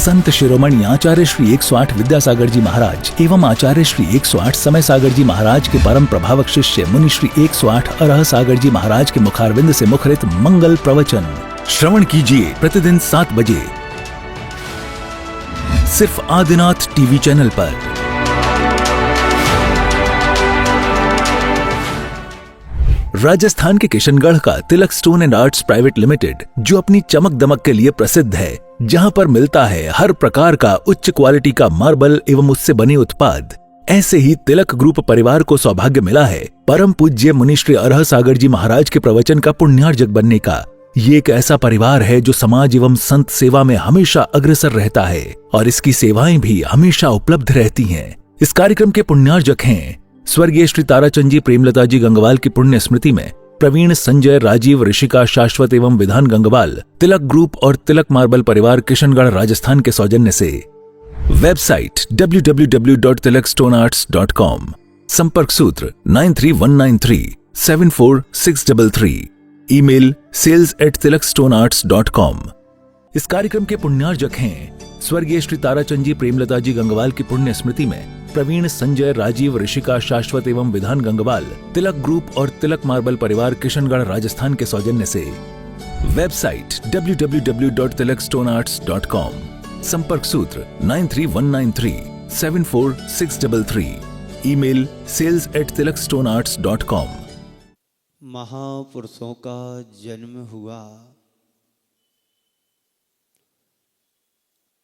संत शिरोमणि आचार्य श्री 108 विद्यासागर जी महाराज एवं आचार्य श्री 108 समय सागर जी महाराज के परम प्रभावक शिष्य मुनि श्री 108 अरह सागर जी महाराज के मुखारविंद से मुखरित मंगल प्रवचन श्रवण कीजिए प्रतिदिन 7 बजे सिर्फ आदिनाथ टीवी चैनल पर। राजस्थान के किशनगढ़ का Tilak stone and arts private limited, जो अपनी चमक दमक के लिए प्रसिद्ध है, जहां पर मिलता है हर प्रकार का उच्च क्वालिटी का मार्बल एवं उससे बने उत्पाद, ऐसे ही तिलक ग्रुप परिवार को सौभाग्य मिला है परम पूज्य मुनि श्री अरह सागर जी महाराज के प्रवचन का पुण्यार्जक बनने का। ये एक ऐसा परिवार है जो समाज एवं संत सेवा में हमेशा अग्रसर रहता है और इसकी सेवाएं भी हमेशा उपलब्ध रहती हैं। इस कार्यक्रम के पुण्यार्जक हैं स्वर्गीय श्री ताराचंद जी प्रेमलता जी गंगवाल की पुण्य स्मृति में प्रवीण, संजय, राजीव, ऋषिका, शाश्वत एवं विधान गंगवाल तिलक ग्रुप और तिलक मार्बल परिवार किशनगढ़ राजस्थान के सौजन्य से। वेबसाइट www.tilakstonearts.com, संपर्क सूत्र 9319374633, ईमेल sales@tilakstonearts.com। इस कार्यक्रम के पुण्यार्जक हैं स्वर्गीय श्री ताराचंद जी प्रेमलता जी गंगवाल की पुण्य स्मृति में प्रवीण, संजय, राजीव, ऋषिका, शाश्वत एवं विधान गंगवाल तिलक ग्रुप और तिलक मार्बल परिवार किशनगढ़ राजस्थान के सौजन्य से। वेबसाइट www.tilakstonearts.com, संपर्क सूत्र 9319374633, ईमेल sales@tilakstonearts.com। महापुरुषों का जन्म हुआ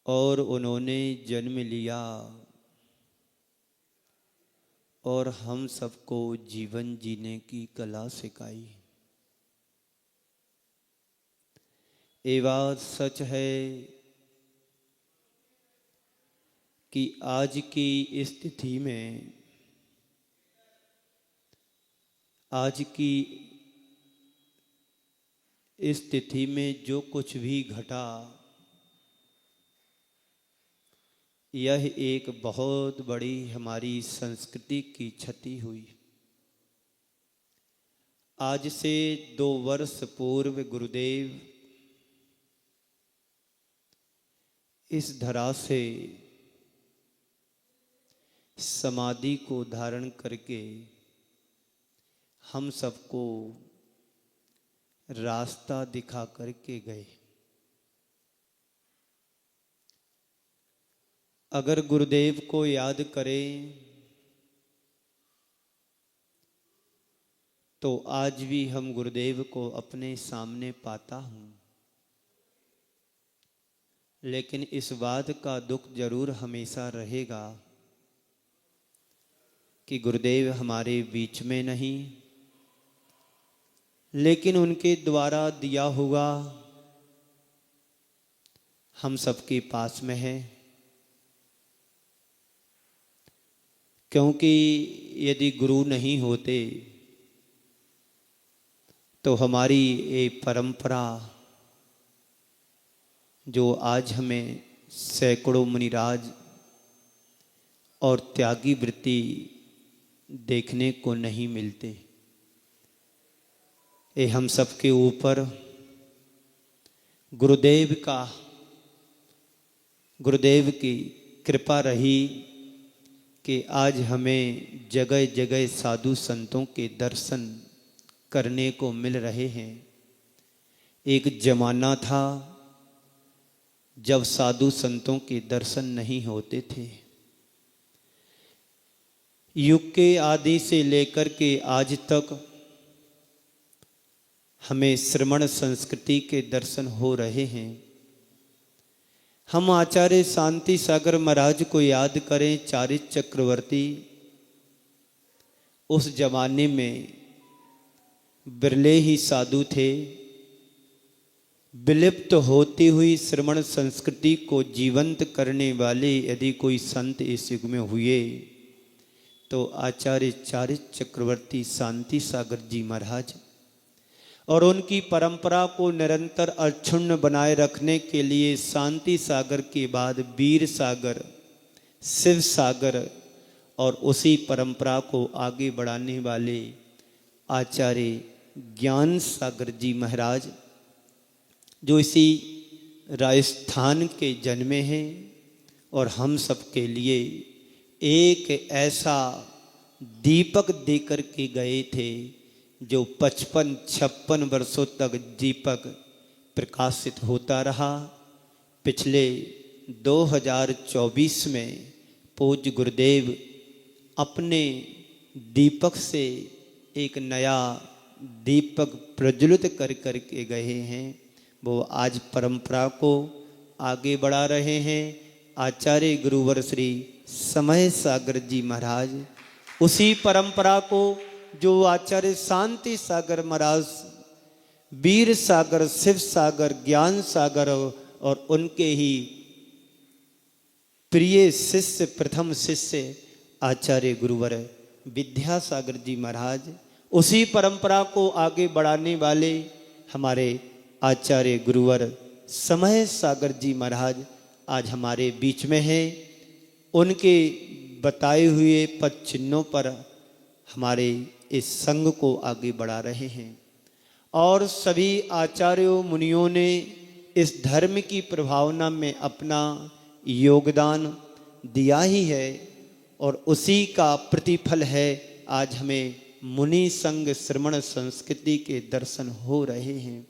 और उन्होंने जन्म लिया और हम सबको जीवन जीने की कला सिखाई। ये बात सच है कि आज की स्थिति में, आज की स्थिति में जो कुछ भी घटा, यह एक बहुत बड़ी हमारी संस्कृति की क्षति हुई। आज से 2 वर्ष पूर्व गुरुदेव इस धरा से समाधि को धारण करके हम सबको रास्ता दिखा करके गए। अगर गुरुदेव को याद करें तो आज भी हम गुरुदेव को अपने सामने पाता हूं, लेकिन इस बात का दुख जरूर हमेशा रहेगा कि गुरुदेव हमारे बीच में नहीं, लेकिन उनके द्वारा दिया हुआ हम सबके पास में है। क्योंकि यदि गुरु नहीं होते तो हमारी ये परंपरा जो आज हमें सैकड़ों मुनिराज और त्यागी वृत्ति देखने को नहीं मिलते। ये हम सबके ऊपर गुरुदेव की कृपा रही कि आज हमें जगह जगह साधु संतों के दर्शन करने को मिल रहे हैं। एक जमाना था जब साधु संतों के दर्शन नहीं होते थे। युग के आदि से लेकर के आज तक हमें श्रमण संस्कृति के दर्शन हो रहे हैं। हम आचार्य शांति सागर महाराज को याद करें, चारित्र चक्रवर्ती। उस जमाने में बिरले ही साधु थे। विलुप्त होती हुई श्रमण संस्कृति को जीवंत करने वाले यदि कोई संत इस युग में हुए तो आचार्य चारित्र चक्रवर्ती शांति सागर जी महाराज, और उनकी परंपरा को निरंतर अक्षुण्ण बनाए रखने के लिए शांति सागर के बाद वीर सागर, शिव सागर और उसी परंपरा को आगे बढ़ाने वाले आचार्य ज्ञान सागर जी महाराज, जो इसी राजस्थान के जन्मे हैं और हम सब के लिए एक ऐसा दीपक देकर के गए थे जो 55-56 वर्षों तक दीपक प्रकाशित होता रहा। पिछले 2024 में पूज्य गुरुदेव अपने दीपक से एक नया दीपक प्रज्वलित कर के गए हैं। वो आज परंपरा को आगे बढ़ा रहे हैं। आचार्य गुरुवर श्री समय सागर जी महाराज उसी परंपरा को जो आचार्य शांति सागर महाराज, वीर सागर, शिव सागर, ज्ञान सागर और उनके ही प्रिय शिष्य, प्रथम शिष्य आचार्य गुरुवर विद्यासागर जी महाराज, उसी परंपरा को आगे बढ़ाने वाले हमारे आचार्य गुरुवर समय सागर जी महाराज आज हमारे बीच में हैं। उनके बताए हुए पद चिन्हों पर हमारे इस संघ को आगे बढ़ा रहे हैं और सभी आचार्यों मुनियों ने इस धर्म की प्रभावना में अपना योगदान दिया ही है और उसी का प्रतिफल है आज हमें मुनि संघ श्रमण संस्कृति के दर्शन हो रहे हैं।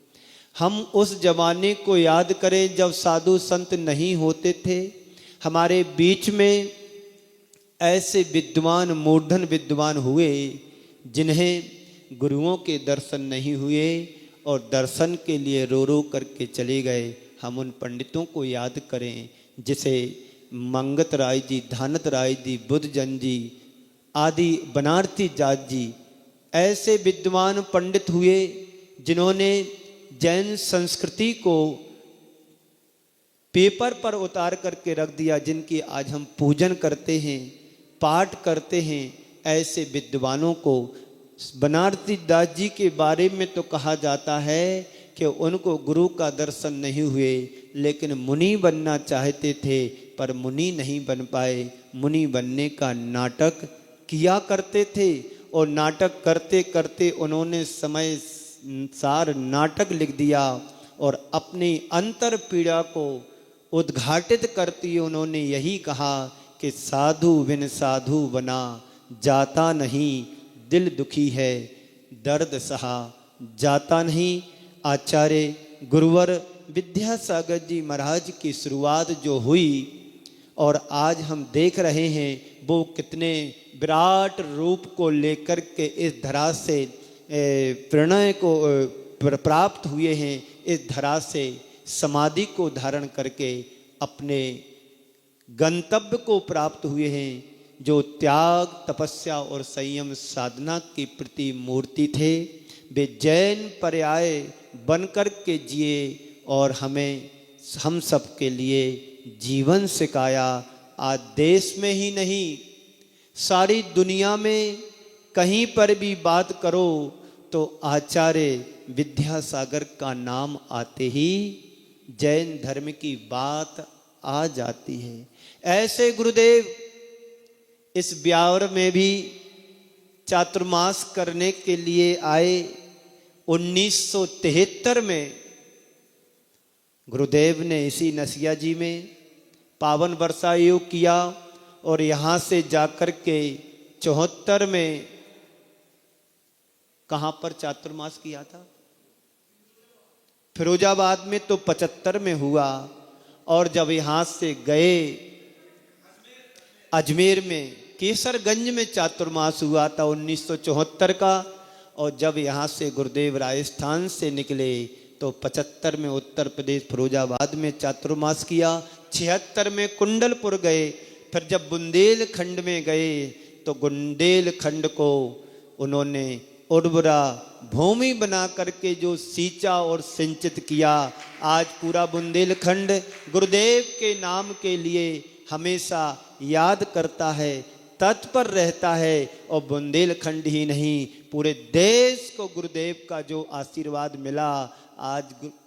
हम उस जमाने को याद करें जब साधु संत नहीं होते थे। हमारे बीच में ऐसे विद्वान, मूर्धन विद्वान हुए जिन्हें गुरुओं के दर्शन नहीं हुए और दर्शन के लिए रो रो करके चले गए। हम उन पंडितों को याद करें जिसे मंगत राय जी, धानत राय जी, बुद्धजन जी आदि, बनारसी जात जी, ऐसे विद्वान पंडित हुए जिन्होंने जैन संस्कृति को पेपर पर उतार करके रख दिया, जिनकी आज हम पूजन करते हैं, पाठ करते हैं। ऐसे विद्वानों को बनारसी दास जी के बारे में तो कहा जाता है कि उनको गुरु का दर्शन नहीं हुए, लेकिन मुनि बनना चाहते थे पर मुनि नहीं बन पाए। मुनि बनने का नाटक किया करते थे और नाटक करते करते उन्होंने समय सार नाटक लिख दिया और अपनी अंतर पीड़ा को उद्घाटित करती उन्होंने यही कहा कि साधु बिन साधु बना जाता नहीं, दिल दुखी है दर्द सहा जाता नहीं। आचार्य गुरुवर विद्यासागर जी महाराज की शुरुआत जो हुई और आज हम देख रहे हैं वो कितने विराट रूप को लेकर के इस धरा से प्रणय को प्राप्त हुए हैं। इस धरा से समाधि को धारण करके अपने गंतव्य को प्राप्त हुए हैं। जो त्याग, तपस्या और संयम साधना की प्रति मूर्ति थे, वे जैन पर्याय बनकर के जिए और हम सब के लिए जीवन सिखाया। आज देश में ही नहीं, सारी दुनिया में कहीं पर भी बात करो तो आचार्य विद्यासागर का नाम आते ही जैन धर्म की बात आ जाती है। ऐसे गुरुदेव इस ब्यावर में भी चातुर्मास करने के लिए आए। 1973 में गुरुदेव ने इसी नसिया जी में पावन वर्षा योग किया और यहाँ से जाकर के 74 में कहाँ पर चातुर्मास किया था? फिरोजाबाद में। तो 75 में हुआ और जब यहाँ से गए अजमेर में केसरगंज में चातुर्मास हुआ था 1974 का। और जब यहाँ से गुरुदेव राजस्थान से निकले तो 75 में उत्तर प्रदेश फिरोजाबाद में चातुर्मास किया। 76 में कुंडलपुर गए। फिर जब बुंदेलखंड में गए तो बुंदेलखंड को उन्होंने उर्वरा भूमि बना करके जो सींचा और सिंचित किया। आज पूरा बुंदेलखंड गुरुदेव के नाम के लिए हमेशा याद करता है, तत्पर रहता है। और बुंदेलखंड ही नहीं, पूरे देश को गुरुदेव का जो आशीर्वाद मिला, आज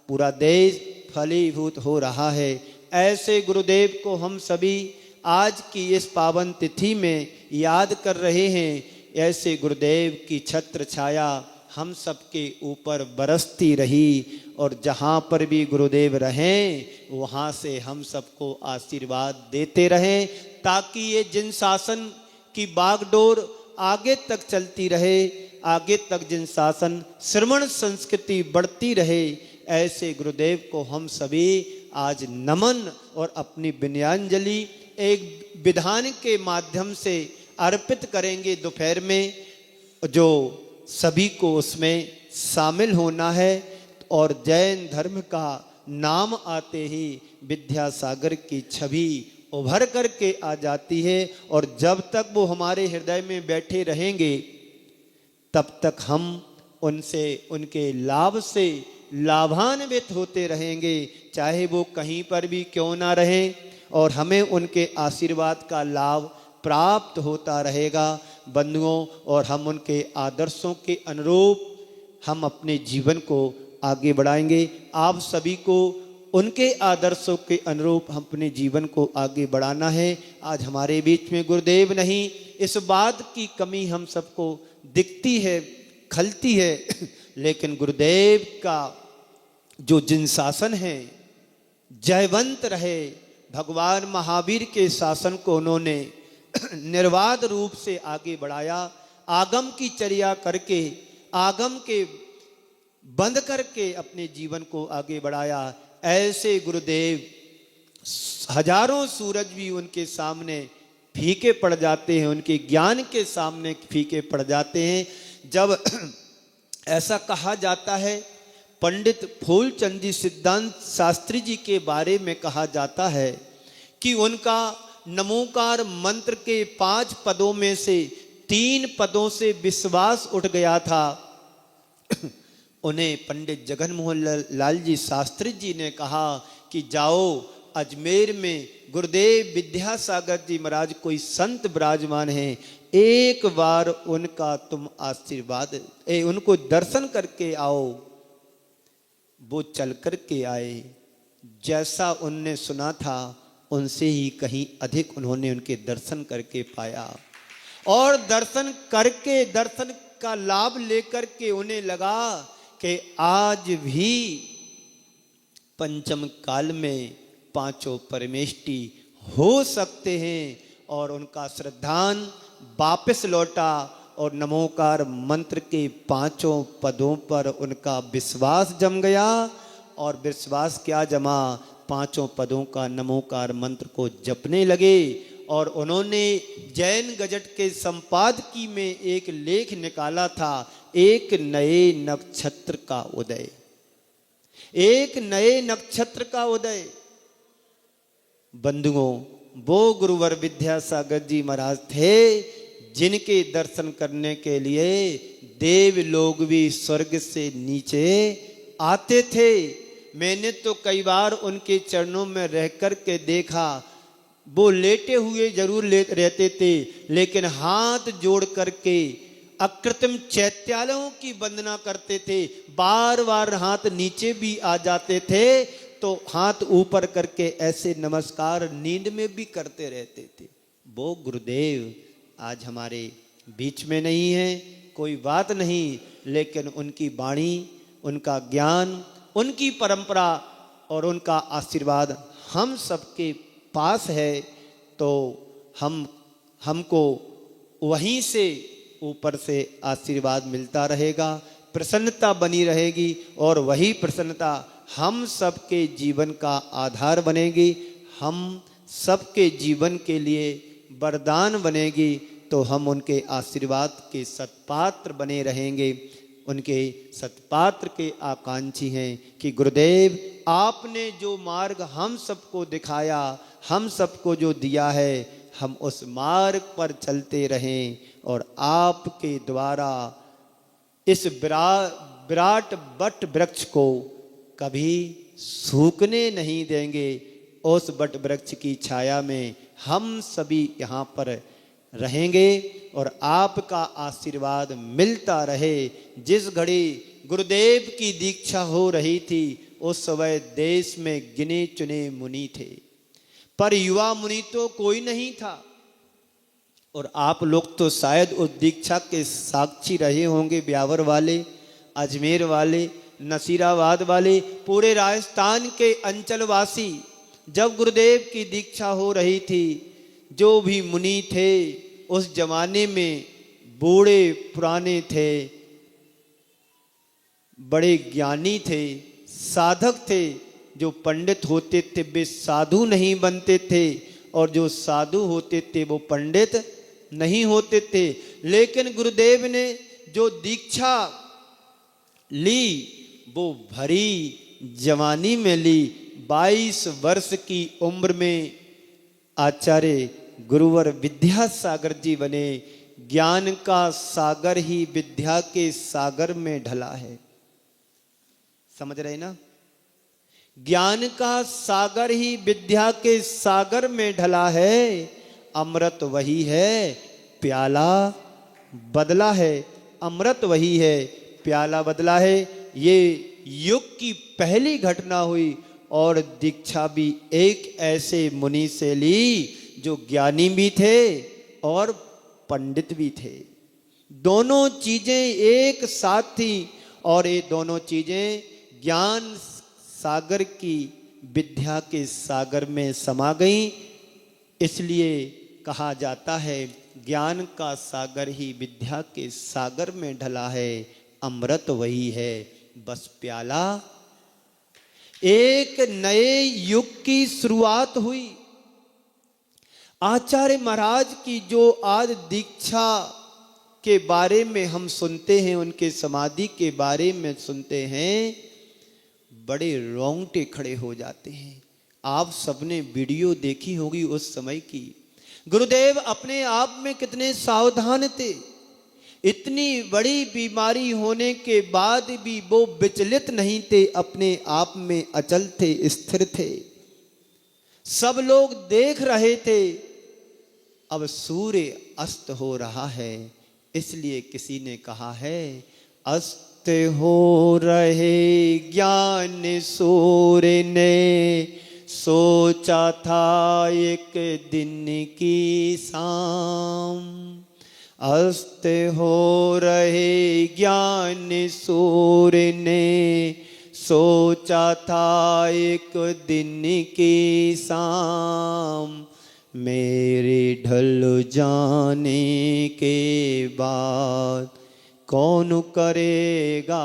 पूरा देश फलीभूत हो रहा है। ऐसे गुरुदेव को हम सभी आज की इस पावन तिथि में याद कर रहे हैं। ऐसे गुरुदेव की छत्र छाया हम सबके ऊपर बरसती रही और जहाँ पर भी गुरुदेव रहें वहाँ से हम सबको आशीर्वाद देते रहें, ताकि ये जिन शासन की बागडोर आगे तक चलती रहे, आगे तक जिन शासन श्रमण संस्कृति बढ़ती रहे, ऐसे गुरुदेव को हम सभी आज नमन और अपनी विनयांजलि एक विधान के माध्यम से अर्पित करेंगे दोपहर में, जो सभी को उसमें शामिल होना है। और जैन धर्म का नाम आते ही विद्यासागर की छवि उभर करके आ जाती है, और जब तक वो हमारे हृदय में बैठे रहेंगे तब तक हम उनसे, उनके लाभ से लाभान्वित होते रहेंगे, चाहे वो कहीं पर भी क्यों ना रहें, और हमें उनके आशीर्वाद का लाभ प्राप्त होता रहेगा बंधुओं। और हम उनके आदर्शों के अनुरूप हम अपने जीवन को आगे बढ़ाएंगे। आप सभी को उनके आदर्शों के अनुरूप हम अपने जीवन को आगे बढ़ाना है। आज हमारे बीच में गुरुदेव नहीं, इस बात की कमी हम सबको दिखती है, खलती है, लेकिन गुरुदेव का जो जिन शासन है जयवंत रहे। भगवान महावीर के शासन को उन्होंने निर्वाध रूप से आगे बढ़ाया, आगम की चर्या करके, आगम के बंद करके अपने जीवन को आगे बढ़ाया। ऐसे गुरुदेव हजारों सूरज भी उनके सामने फीके पड़ जाते हैं, उनके ज्ञान के सामने फीके पड़ जाते हैं। जब ऐसा कहा जाता है, पंडित फूलचंद जी सिद्धांत शास्त्री जी के बारे में कहा जाता है कि उनका नमोकार मंत्र के 5 पदों में से 3 पदों से विश्वास उठ गया था। उन्हें पंडित जगन मोहन लाल जी शास्त्री जी ने कहा कि जाओ अजमेर में गुरुदेव विद्यासागर जी महाराज कोई संत विराजमान हैं, एक बार उनका तुम आशीर्वाद उनको दर्शन करके आओ। वो चल करके आए, जैसा उनने सुना था उनसे ही कहीं अधिक उन्होंने उनके दर्शन करके पाया, और दर्शन करके, दर्शन का लाभ लेकर के उन्हें लगा कि आज भी पंचम काल में 5 परमेष्टि हो सकते हैं। और उनका श्रद्धान वापस लौटा, और नमोकार मंत्र के 5 पदों पर उनका विश्वास जम गया। और विश्वास क्या जमा, 5 पदों का नमोकार मंत्र को जपने लगे। और उन्होंने जैन गजट के संपादकी में एक लेख निकाला था, एक नए नक्षत्र का उदय, एक नए नक्षत्र का उदय। बंधुओं, वो गुरुवर विद्यासागर जी महाराज थे जिनके दर्शन करने के लिए देव लोग भी स्वर्ग से नीचे आते थे। मैंने तो कई बार उनके चरणों में रह कर के देखा, वो लेटे हुए जरूर रहते थे, लेकिन हाथ जोड़ करके अकृत्रिम चैत्यालयों की वंदना करते थे। बार बार हाथ नीचे भी आ जाते थे तो हाथ ऊपर करके ऐसे नमस्कार नींद में भी करते रहते थे। वो गुरुदेव आज हमारे बीच में नहीं है, कोई बात नहीं, लेकिन उनकी वाणी, उनका ज्ञान, उनकी परंपरा और उनका आशीर्वाद हम सबके पास है। तो हमको वहीं से ऊपर से आशीर्वाद मिलता रहेगा, प्रसन्नता बनी रहेगी, और वही प्रसन्नता हम सबके जीवन का आधार बनेगी, हम सबके जीवन के लिए वरदान बनेगी। तो हम उनके आशीर्वाद के सत्पात्र बने रहेंगे, उनके सत्पात्र के आकांक्षी हैं कि गुरुदेव आपने जो मार्ग हम सबको दिखाया, हम सबको जो दिया है, हम उस मार्ग पर चलते रहें और आपके द्वारा इस विराट वट वृक्ष को कभी सूखने नहीं देंगे। उस वट वृक्ष की छाया में हम सभी यहाँ पर रहेंगे और आपका आशीर्वाद मिलता रहे। जिस घड़ी गुरुदेव की दीक्षा हो रही थी उस समय देश में गिने चुने मुनि थे, पर युवा मुनि तो कोई नहीं था। और आप लोग तो शायद उस दीक्षा के साक्षी रहे होंगे, ब्यावर वाले, अजमेर वाले, नसीराबाद वाले, पूरे राजस्थान के अंचलवासी, जब गुरुदेव की दीक्षा हो रही थी, जो भी मुनि थे उस जमाने में बूढ़े पुराने थे, बड़े ज्ञानी थे, साधक थे। जो पंडित होते थे वे साधु नहीं बनते थे, और जो साधु होते थे वो पंडित नहीं होते थे। लेकिन गुरुदेव ने जो दीक्षा ली वो भरी जवानी में ली। 22 वर्ष की उम्र में आचार्य गुरुवर विद्यासागर जी बने। ज्ञान का सागर ही विद्या के सागर में ढला है। समझ रहे ना? ज्ञान का सागर ही विद्या के सागर में ढला है। अमृत वही है, प्याला बदला है। अमृत वही है, प्याला बदला है। ये युग की पहली घटना हुई, और दीक्षा भी एक ऐसे मुनि से ली जो ज्ञानी भी थे और पंडित भी थे। दोनों चीजें एक साथ थी, और ये दोनों चीजें ज्ञान सागर की विद्या के सागर में समा गई। इसलिए कहा जाता है ज्ञान का सागर ही विद्या के सागर में ढला है। अमृत वही है, बस प्याला। एक नए युग की शुरुआत हुई। आचार्य महाराज की जो आज दीक्षा के बारे में हम सुनते हैं, उनके समाधि के बारे में सुनते हैं, बड़े रोंगटे खड़े हो जाते हैं। आप सबने वीडियो देखी होगी उस समय की। गुरुदेव अपने आप में कितने सावधान थे। इतनी बड़ी बीमारी होने के बाद भी वो विचलित नहीं थे, अपने आप में अचल थे, स्थिर थे। सब लोग देख रहे थे। अब सूर्य अस्त हो रहा है, इसलिए किसी ने कहा है अस्त हो रहे ज्ञान सूर्य ने, सोचा था एक दिन की शाम। अस्त हो रहे ज्ञान सूर्य ने, सोचा था एक दिन की शाम। मेरे ढल जाने के बाद कौन करेगा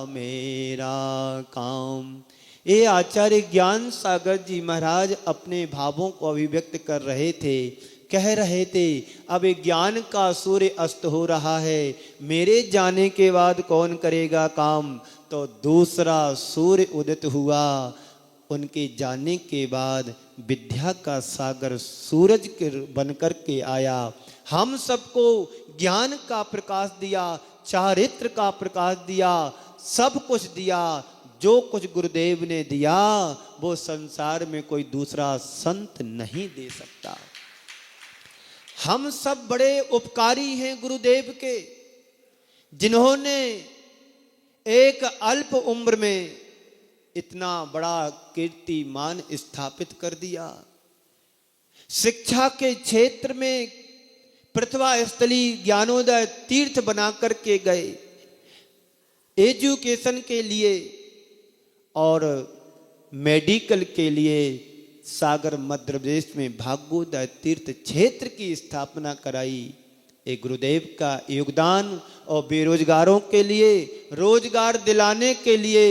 मेरा काम। ये आचार्य ज्ञान सागर जी महाराज अपने भावों को अभिव्यक्त कर रहे थे। कह रहे थे अब ज्ञान का सूर्य अस्त हो रहा है, मेरे जाने के बाद कौन करेगा काम। तो दूसरा सूर्य उदित हुआ। उनके जाने के बाद विद्या का सागर सूरज के बनकर के आया। हम सबको ज्ञान का प्रकाश दिया, चारित्र का प्रकाश दिया, सब कुछ दिया। जो कुछ गुरुदेव ने दिया वो संसार में कोई दूसरा संत नहीं दे सकता। हम सब बड़े उपकारी हैं गुरुदेव के, जिन्होंने एक अल्प उम्र में इतना बड़ा कीर्तिमान स्थापित कर दिया। शिक्षा के क्षेत्र में प्रतिभा स्थली ज्ञानोदय तीर्थ बना करके गए। एजुकेशन के लिए और मेडिकल के लिए सागर मध्य प्रदेश में भाग्योदय तीर्थ क्षेत्र की स्थापना कराई। एक गुरुदेव का योगदान, और बेरोजगारों के लिए रोजगार दिलाने के लिए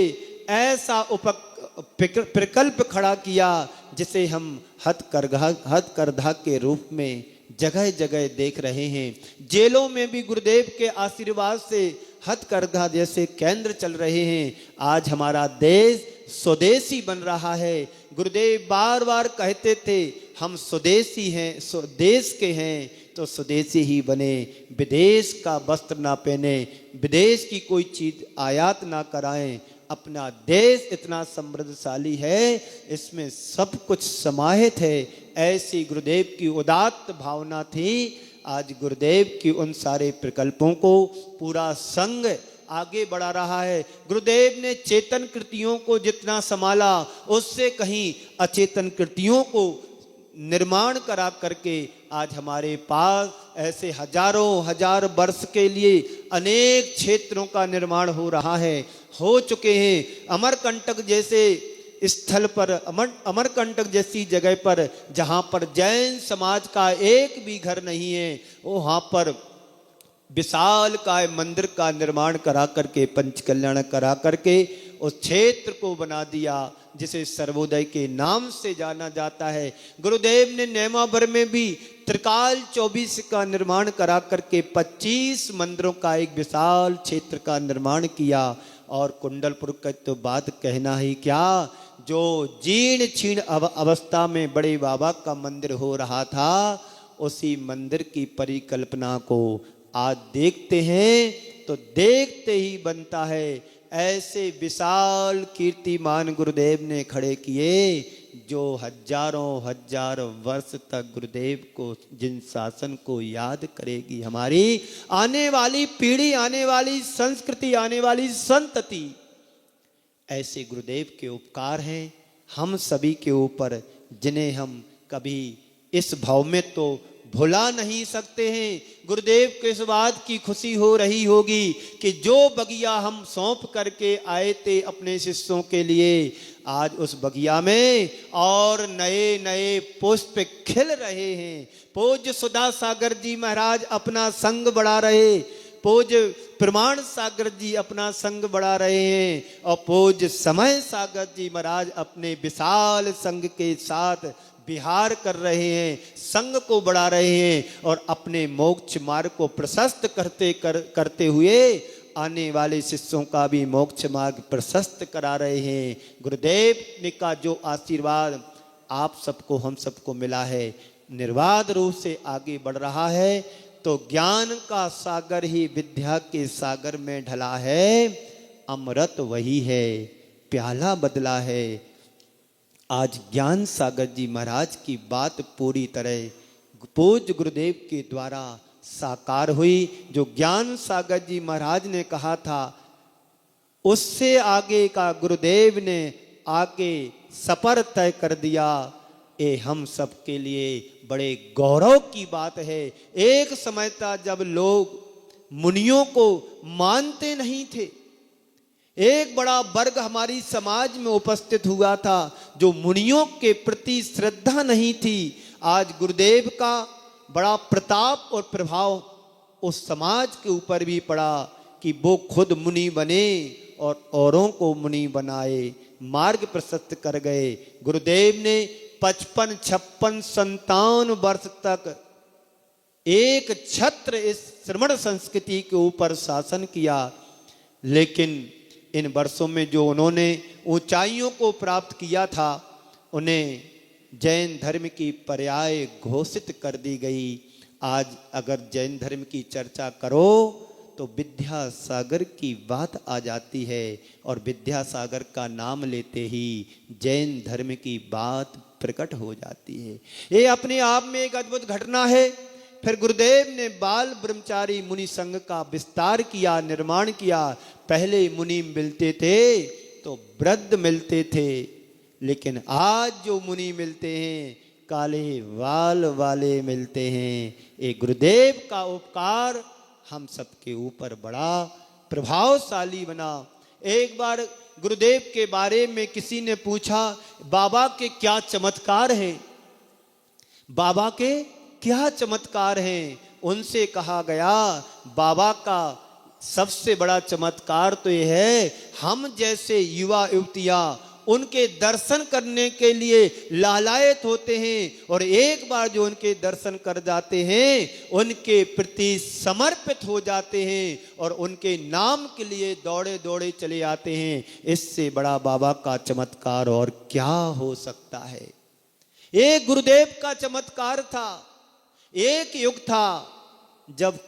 ऐसा प्रकल्प खड़ा किया जिसे हम हथकरघा के रूप में जगह जगह देख रहे हैं। जेलों में भी गुरुदेव के आशीर्वाद से हथकरघा जैसे केंद्र चल रहे हैं। आज हमारा देश स्वदेशी बन रहा है। गुरुदेव बार बार कहते थे हम स्वदेशी हैं, स्वदेश के हैं तो स्वदेशी ही बने, विदेश का वस्त्र ना पहने, विदेश की कोई चीज आयात ना कराएं। अपना देश इतना समृद्धशाली है, इसमें सब कुछ समाहित है। ऐसी गुरुदेव की उदात्त भावना थी। आज गुरुदेव की उन सारे प्रकल्पों को पूरा संघ आगे बढ़ा रहा है। गुरुदेव ने चेतन कृतियों को जितना संभाला, उससे कहीं अचेतन कृतियों को निर्माण करा करके आज हमारे पास ऐसे हजारों हजार वर्ष के लिए अनेक क्षेत्रों का निर्माण हो रहा है, हो चुके हैं। अमरकंटक जैसे स्थल पर, अमरकंटक जैसी जगह पर जहाँ पर जैन समाज का एक भी घर नहीं है, वहाँ पर विशाल काय मंदिर का निर्माण करा करके, पंचकल्याण करा करके उस क्षेत्र को बना दिया जिसे सर्वोदय के नाम से जाना जाता है। गुरुदेव ने नेमावर में भी त्रिकाल 24 का निर्माण करा करके 25 मंदिरों का एक विशाल क्षेत्र का निर्माण किया। और कुंडलपुर का तो बात कहना ही क्या, जो जीर्ण क्षीण अवस्था में बड़े बाबा का मंदिर हो रहा था, उसी मंदिर की परिकल्पना को आज देखते हैं तो देखते ही बनता है। ऐसे विशाल कीर्तिमान गुरुदेव ने खड़े किए, जो हजारों हजार वर्ष तक गुरुदेव को, जिन शासन को याद करेगी हमारी आने वाली पीढ़ी, आने वाली संस्कृति, आने वाली संतति। ऐसे गुरुदेव के उपकार हैं हम सभी के ऊपर, जिन्हें हम कभी इस भाव में तो भुला नहीं सकते हैं। गुरुदेव को इस बात की खुशी हो रही होगी कि जो बगिया हम सौंप करके आए थे अपने शिष्यों के लिए, आज उस बगिया में और नए नए पुष्प खिल रहे हैं। पूज्य सुधा सागर जी महाराज अपना संग बढ़ा रहे, पूज्य प्रमाण सागर जी अपना संग बढ़ा रहे हैं, और पूज्य समय सागर जी महाराज अपने विशाल संग के साथ विहार कर रहे हैं, संग को बढ़ा रहे हैं और अपने मोक्ष मार्ग को प्रशस्त करते हुए आने वाले शिष्यों का भी मोक्ष मार्ग प्रशस्त करा रहे हैं। गुरुदेव ने का जो आशीर्वाद आप सबको, हम सबको मिला है, निर्बाध रूप से आगे बढ़ रहा है, तो ज्ञान का सागर ही विद्या के सागर में ढला है। अमृत वही है, प्याला बदला है। आज ज्ञान सागर जी महाराज की बात पूरी तरह पूज्य गुरुदेव के द्वारा साकार हुई। जो ज्ञान सागर जी महाराज ने कहा था, उससे आगे का गुरुदेव ने आके सफर तय कर दिया। ये हम सब के लिए बड़े गौरव की बात है। एक समय था जब लोग मुनियों को मानते नहीं थे, एक बड़ा वर्ग हमारी समाज में उपस्थित हुआ था जो मुनियों के प्रति श्रद्धा नहीं थी। आज गुरुदेव का बड़ा प्रताप और प्रभाव उस समाज के ऊपर भी पड़ा कि वो खुद मुनि बने और औरों को मुनि बनाए, मार्ग प्रशस्त कर गए। गुरुदेव ने 55, 56, 57 वर्ष तक एक छत्र इस श्रमण संस्कृति के ऊपर शासन किया, लेकिन इन वर्षों में जो उन्होंने ऊंचाइयों को प्राप्त किया था, उन्हें जैन धर्म की पर्याय घोषित कर दी गई। आज अगर जैन धर्म की चर्चा करो तो विद्यासागर की बात आ जाती है, और विद्यासागर का नाम लेते ही जैन धर्म की बात प्रकट हो जाती है। ये अपने आप में एक अद्भुत घटना है। फिर गुरुदेव ने बाल ब्रह्मचारी मुनि संघ का विस्तार किया, निर्माण किया। पहले मुनि मिलते थे तो वृद्ध मिलते थे, लेकिन आज जो मुनि मिलते हैं काले वाल वाले मिलते हैं। ये गुरुदेव का उपकार हम सबके ऊपर बड़ा प्रभावशाली बना। एक बार गुरुदेव के बारे में किसी ने पूछा, बाबा के क्या चमत्कार हैं, बाबा के क्या चमत्कार हैं? उनसे कहा गया, बाबा का सबसे बड़ा चमत्कार तो ये है, हम जैसे युवा युवतियां उनके दर्शन करने के लिए लालायत होते हैं, और एक बार जो उनके दर्शन कर जाते हैं उनके प्रति समर्पित हो जाते हैं और उनके नाम के लिए दौड़े दौड़े चले आते हैं। इससे बड़ा बाबा का चमत्कार और क्या हो सकता है? एक गुरुदेव का चमत्कार था। एक युग था जब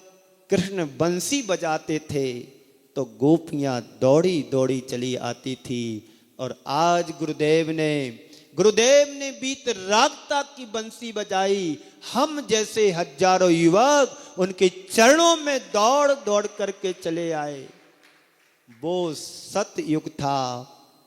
कृष्ण बंसी बजाते थे तो गोपियां दौड़ी दौड़ी चली आती थी, और आज गुरुदेव ने बीत रागता की बंसी बजाई। हम जैसे हजारों युवक उनके चरणों में दौड़ दौड़ करके चले आए। वो सतयुग था,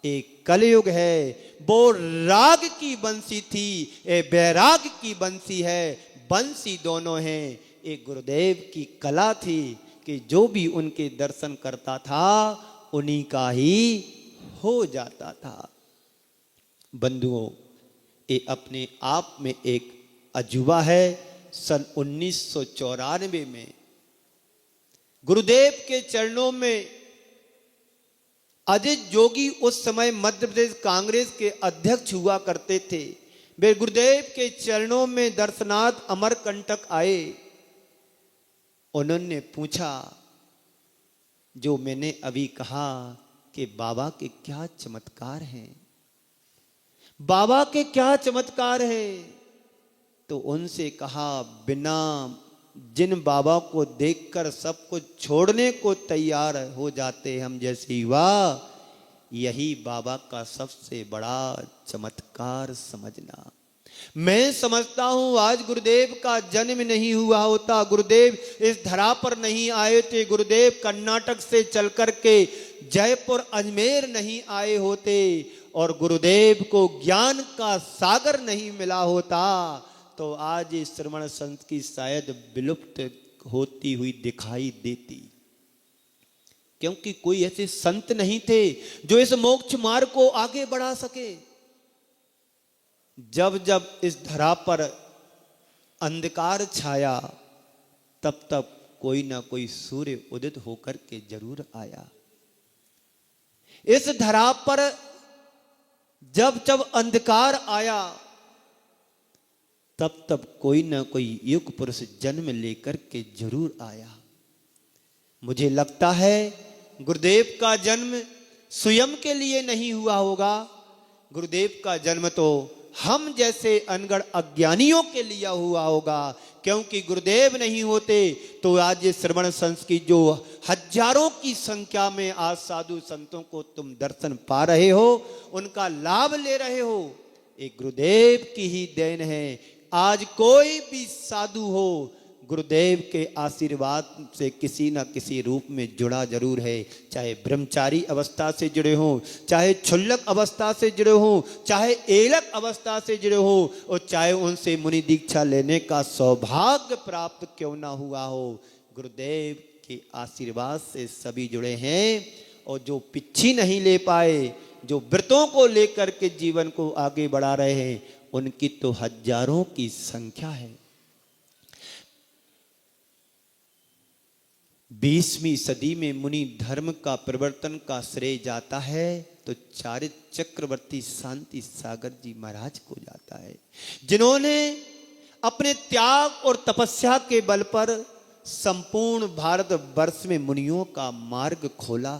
एक कलयुग है। वो राग की बंसी थी, ये बैराग की बंसी है। बंसी दोनों हैं। एक गुरुदेव की कला थी कि जो भी उनके दर्शन करता था उन्हीं का ही हो जाता था। बंधुओं, ये अपने आप में एक अजूबा है। सन 1994 में गुरुदेव के चरणों में अजित जोगी उस समय मध्य प्रदेश कांग्रेस के अध्यक्ष हुआ करते थे। वे गुरुदेव के चरणों में दर्शनार्थ अमरकंटक आए। उन्होंने पूछा जो मैंने अभी कहा कि बाबा के क्या चमत्कार हैं, बाबा के क्या चमत्कार है। तो उनसे कहा, बिना जिन बाबा को देखकर सब कुछ छोड़ने को तैयार हो जाते हम जैसे युवा, यही बाबा का सबसे बड़ा चमत्कार समझना। मैं समझता हूं आज गुरुदेव का जन्म नहीं हुआ होता, गुरुदेव इस धरा पर नहीं आए थे, गुरुदेव कर्नाटक से चल करके जयपुर अजमेर नहीं आए होते और गुरुदेव को ज्ञान का सागर नहीं मिला होता तो आज इस श्रवण संत की शायद विलुप्त होती हुई दिखाई देती। क्योंकि कोई ऐसे संत नहीं थे जो इस मोक्ष मार्ग को आगे बढ़ा सके। जब जब इस धरा पर अंधकार छाया तब तब कोई ना कोई सूर्य उदित होकर के जरूर आया। इस धरा पर जब जब अंधकार आया तब तब कोई ना कोई युग पुरुष जन्म लेकर के जरूर आया। मुझे लगता है गुरुदेव का जन्म स्वयं के लिए नहीं हुआ होगा, गुरुदेव का जन्म तो हम जैसे अनगढ़ अज्ञानियों के लिए हुआ होगा। क्योंकि गुरुदेव नहीं होते तो आज ये श्रवण संत की जो हजारों की संख्या में आज साधु संतों को तुम दर्शन पा रहे हो, उनका लाभ ले रहे हो, एक गुरुदेव की ही देन है। आज कोई भी साधु हो गुरुदेव के आशीर्वाद से किसी न किसी रूप में जुड़ा जरूर है। चाहे ब्रह्मचारी अवस्था से जुड़े हो, चाहे क्षुल्लक अवस्था से जुड़े हो, चाहे एलक अवस्था से जुड़े हो और चाहे उनसे मुनि दीक्षा लेने का सौभाग्य प्राप्त क्यों ना हुआ हो, गुरुदेव के आशीर्वाद से सभी जुड़े हैं। और जो पिच्छी नहीं ले पाए, जो व्रतों को लेकर के जीवन को आगे बढ़ा रहे हैं, उनकी तो हजारों की संख्या है। 20वीं सदी में मुनि धर्म का परिवर्तन का श्रेय जाता है तो चारित्र चक्रवर्ती शांति सागर जी महाराज को जाता है, जिन्होंने अपने त्याग और तपस्या के बल पर संपूर्ण भारत वर्ष में मुनियों का मार्ग खोला,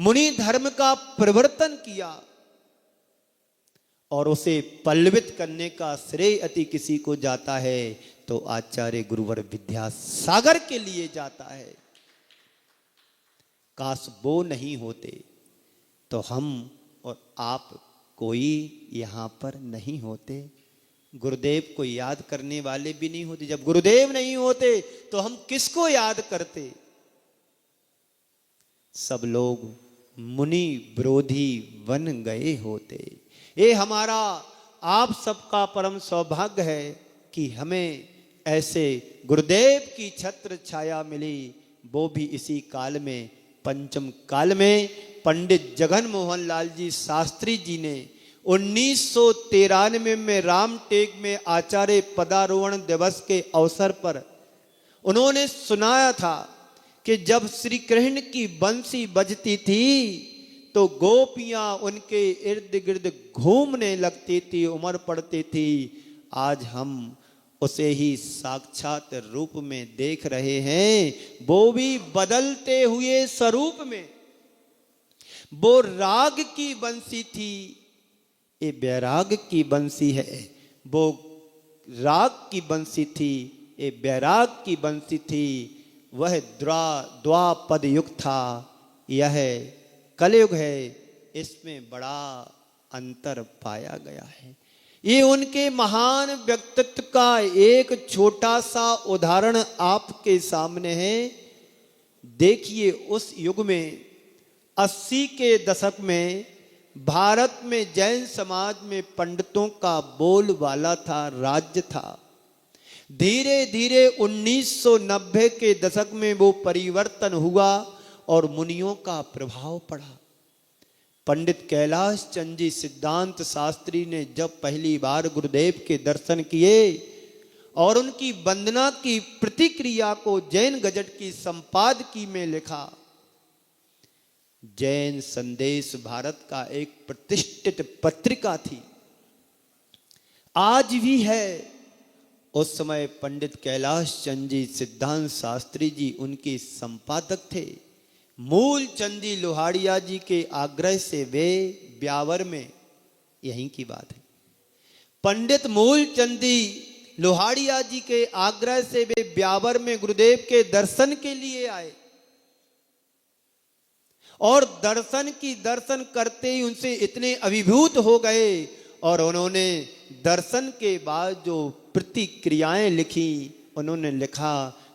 मुनि धर्म का परिवर्तन किया और उसे पल्लवित करने का श्रेय अति किसी को जाता है तो आचार्य गुरुवर विद्यासागर के लिए जाता है। काश वो नहीं होते तो हम और आप कोई यहां पर नहीं होते, गुरुदेव को याद करने वाले भी नहीं होते। जब गुरुदेव नहीं होते तो हम किसको याद करते? सब लोग मुनि विरोधी बन गए होते। ये हमारा आप सबका परम सौभाग्य है कि हमें ऐसे गुरुदेव की छत्र छाया मिली, वो भी इसी काल में, पंचम काल में। पंडित जगन मोहन लाल जी शास्त्री जी ने 1993 में रामटेक में आचार्य पदारोहण दिवस के अवसर पर उन्होंने सुनाया था कि जब श्री कृष्ण की बंसी बजती थी तो गोपियां उनके इर्द गिर्द घूमने लगती थी, उमड़ पड़ती थी। आज हम उसे ही साक्षात रूप में देख रहे हैं, वो भी बदलते हुए स्वरूप में। वो राग की बंसी थी, ये वैराग की बंसी है। वो राग की बंसी थी, ये वैराग की बंसी थी। वह द्वापद युग था, यह कलयुग है। इसमें बड़ा अंतर पाया गया है। ये उनके महान व्यक्तित्व का एक छोटा सा उदाहरण आपके सामने है। देखिए, उस युग में 80 के दशक में भारत में जैन समाज में पंडितों का बोलबाला था, राज्य था। धीरे धीरे 1990 के दशक में वो परिवर्तन हुआ और मुनियों का प्रभाव पड़ा। पंडित कैलाश चंद जी सिद्धांत शास्त्री ने जब पहली बार गुरुदेव के दर्शन किए और उनकी वंदना की प्रतिक्रिया को जैन गजट की संपादकी में लिखा। जैन संदेश भारत का एक प्रतिष्ठित पत्रिका थी, आज भी है। उस समय पंडित कैलाश चंद जी सिद्धांत शास्त्री जी उनके संपादक थे। मूल चंदी लोहाड़िया जी के आग्रह से वे ब्यावर में, यहीं की बात है, पंडित मूल चंदी लोहाड़िया जी के आग्रह से वे ब्यावर में गुरुदेव के दर्शन के लिए आए और दर्शन करते ही उनसे इतने अभिभूत हो गए और उन्होंने दर्शन के बाद जो प्रतिक्रियाएं लिखी, उन्होंने लिखा,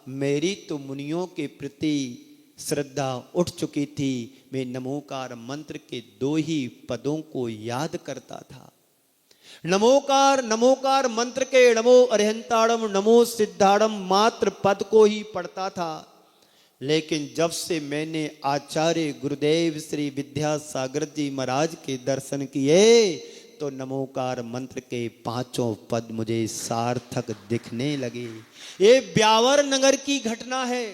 मेरी तो मुनियों के प्रति श्रद्धा उठ चुकी थी। मैं नमोकार मंत्र के 2 ही पदों को याद करता था। नमोकार नमोकार मंत्र के नमो अरिहंताड़म नमो सिद्धाड़म मात्र पद को ही पढ़ता था। लेकिन जब से मैंने आचार्य गुरुदेव श्री विद्यासागर जी महाराज के दर्शन किए तो नमोकार मंत्र के 5 पद मुझे सार्थक दिखने लगे। ये ब्यावर नगर की घटना है।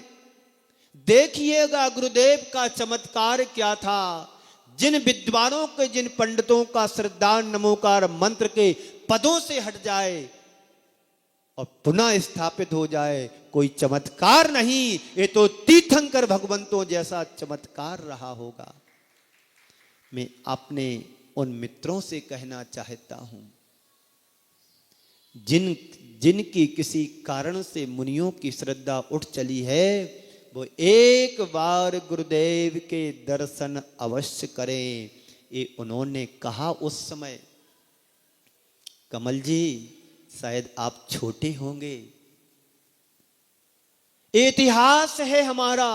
देखिएगा गुरुदेव का चमत्कार क्या था। जिन विद्वानों के, जिन पंडितों का श्रद्धा नमोकार मंत्र के पदों से हट जाए और पुनः स्थापित हो जाए, कोई चमत्कार नहीं, ये तो तीर्थंकर भगवंतों जैसा चमत्कार रहा होगा। मैं अपने उन मित्रों से कहना चाहता हूं जिनकी किसी कारण से मुनियों की श्रद्धा उठ चली है, वो एक बार गुरुदेव के दर्शन अवश्य करें। ये उन्होंने कहा उस समय। कमल जी, शायद आप छोटे होंगे, इतिहास है हमारा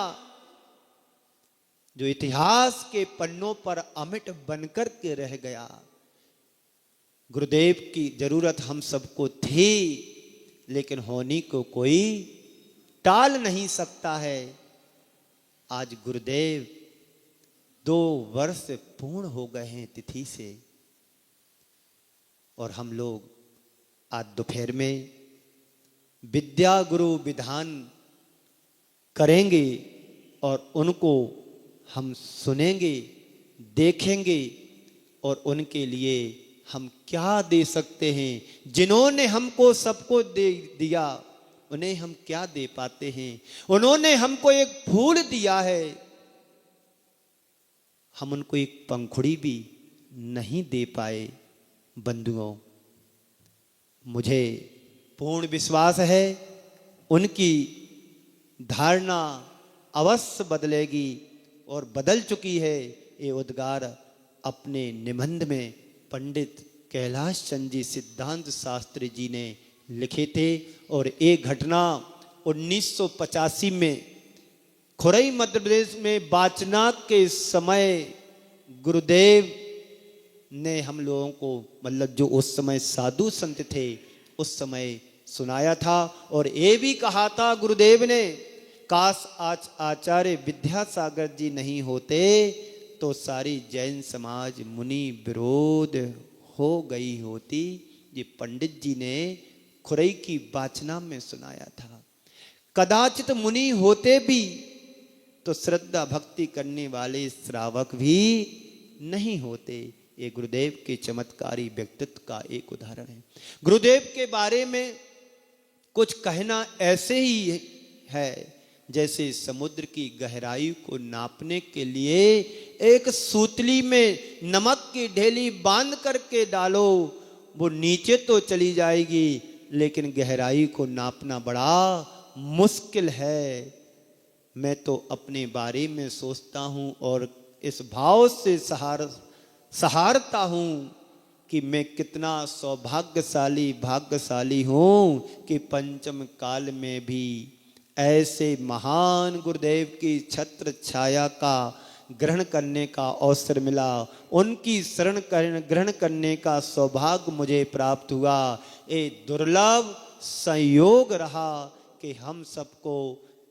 जो इतिहास के पन्नों पर अमिट बनकर के रह गया। गुरुदेव की जरूरत हम सबको थी, लेकिन होनी को कोई टाल नहीं सकता है। आज गुरुदेव 2 वर्ष पूर्ण हो गए हैं तिथि से, और हम लोग आज दोपहर में विद्या गुरु विधान करेंगे और उनको हम सुनेंगे, देखेंगे और उनके लिए हम क्या दे सकते हैं। जिन्होंने हमको सबको दे दिया, उन्हें हम क्या दे पाते हैं। उन्होंने हमको एक फूल दिया है, हम उनको एक पंखुड़ी भी नहीं दे पाए। बंधुओं, मुझे पूर्ण विश्वास है उनकी धारणा अवश्य बदलेगी और बदल चुकी है। ये उद्गार अपने निबंध में पंडित कैलाश चंद जी सिद्धांत शास्त्री जी ने लिखे थे। और एक घटना 1985 में खुरई मध्य प्रदेश में बाचनाक के समय गुरुदेव ने हम लोगों को, मतलब जो उस समय साधु संत थे, उस समय सुनाया था और ये भी कहा था गुरुदेव ने, काश आज आचार्य विद्यासागर जी नहीं होते तो सारी जैन समाज मुनि विरोध हो गई होती। ये पंडित जी ने खुरई की वाचना में सुनाया था। कदाचित मुनि होते भी तो श्रद्धा भक्ति करने वाले श्रावक भी नहीं होते। ये गुरुदेव के चमत्कारी व्यक्तित्व का एक उदाहरण है। गुरुदेव के बारे में कुछ कहना ऐसे ही है जैसे समुद्र की गहराई को नापने के लिए एक सूतली में नमक की ढेली बांध करके डालो, वो नीचे तो चली जाएगी लेकिन गहराई को नापना बड़ा मुश्किल है। मैं तो अपने बारे में सोचता हूँ और इस भाव से सहारता हूँ कि मैं कितना भाग्यशाली हूँ कि पंचम काल में भी ऐसे महान गुरुदेव की छत्र छाया का ग्रहण करने का अवसर मिला, उनकी शरण ग्रहण करने का सौभाग्य मुझे प्राप्त हुआ। ये दुर्लभ संयोग रहा कि हम सबको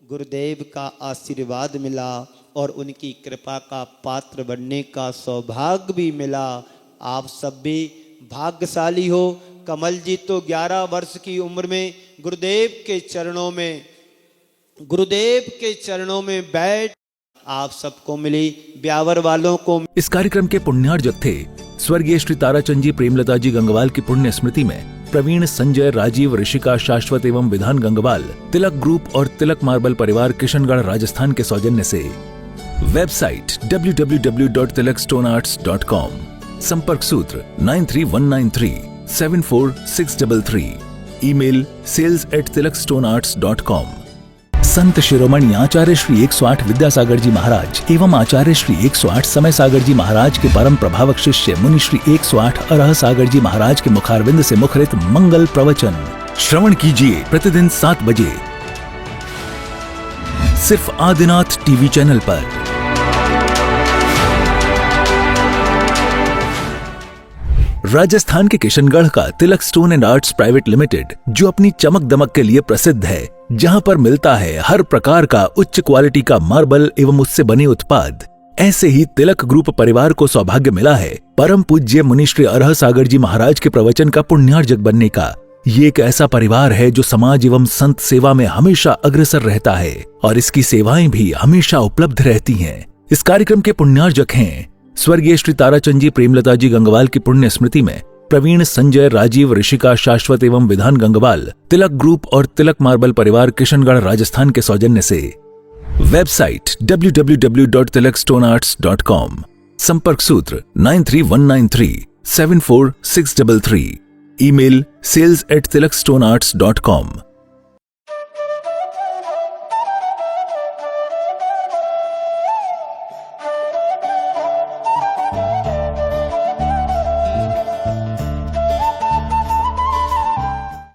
गुरुदेव का आशीर्वाद मिला और उनकी कृपा का पात्र बनने का सौभाग्य भी मिला। आप सब भी भाग्यशाली हो। कमल जी तो 11 वर्ष की उम्र में गुरुदेव के चरणों में बैठ आप सबको मिली। ब्यावर वालों को इस कार्यक्रम के पुण्यार्जक थे स्वर्गीय श्री ताराचंद जी प्रेमलता जी गंगवाल की पुण्य स्मृति में प्रवीण, संजय, राजीव, ऋषिका, शाश्वत एवं विधान गंगवाल, तिलक ग्रुप और तिलक मार्बल परिवार किशनगढ़ राजस्थान के सौजन्य से। वेबसाइट www.tilakstonearts.com, संपर्क सूत्र 9319374633, ईमेल sales@tilakstonearts.com। संत शिरोमणि आचार्य श्री 108 विद्यासागर जी महाराज एवं आचार्य श्री 108 समय सागर जी महाराज के परम प्रभावक शिष्य मुनि श्री 108 अरह सागर जी महाराज के मुखारविंद से मुखरित मंगल प्रवचन श्रवण कीजिए प्रतिदिन 7 बजे सिर्फ आदिनाथ टीवी चैनल पर। राजस्थान के किशनगढ़ का Tilak stone and arts private limited, जो अपनी चमक दमक के लिए प्रसिद्ध है, जहां पर मिलता है हर प्रकार का उच्च क्वालिटी का मार्बल एवं उससे बने उत्पाद। ऐसे ही तिलक ग्रुप परिवार को सौभाग्य मिला है परम पूज्य मुनि श्री अरह सागर जी महाराज के प्रवचन का पुण्यार्जक बनने का। ये एक ऐसा परिवार है जो समाज एवं संत सेवा में हमेशा अग्रसर रहता है और इसकी सेवाएं भी हमेशा उपलब्ध रहती हैं। इस कार्यक्रम के पुण्यार्जक हैं स्वर्गीय श्री ताराचंद जी प्रेमलता जी गंगवाल की पुण्य स्मृति में प्रवीण, संजय, राजीव, ऋषिका, शाश्वत एवं विधान गंगवाल, तिलक ग्रुप और तिलक मार्बल परिवार किशनगढ़ राजस्थान के सौजन्य से। वेबसाइट www.tilakstonearts.com, संपर्क सूत्र 9319374633, ईमेल sales@tilakstonearts.com।